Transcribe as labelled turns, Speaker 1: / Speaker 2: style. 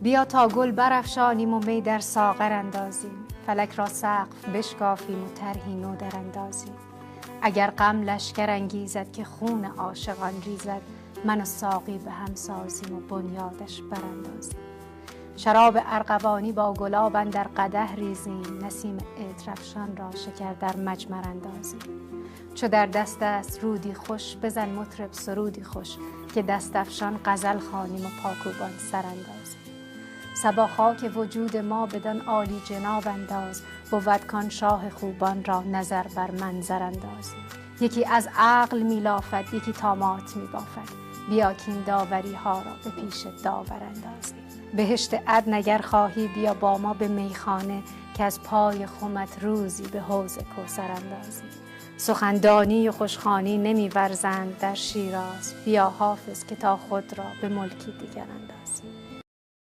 Speaker 1: بیا تا گل برافشانیم و می در ساغر اندازیم، فلک را سقف بشکافیم و طرحی نو در اندازیم. اگر غم لشکر انگیزد که خون عاشقان ریزد، من و ساقی به هم سازیم و بنیادش براندازیم. شراب ارغوانی با گلاب اندر قدح ریزیم، نسیم عطرافشان را شکر در مجمر اندازیم. چو در دست است رودی خوش، بزن مطرب سرودی خوش، که دست افشان غزل خوانیم و پاکوبان سراندازیم. صبا خاک وجود ما بدان عالی جناب انداز، بود کان شاه خوبان را نظر بر منظر اندازیم. یکی از عقل می لافد، یکی طامات می بافد، بیا کین داوری ها را به پیش داور اندازیم. بهشت عدن اگر خواهی بیا با ما به میخانه، که از پای خمت روزی به حوض کوثر اندازیم. سخندانی و خوشخوانی نمی ورزند در شیراز، بیا حافظ که تا خود را به ملکی دیگر اندازیم.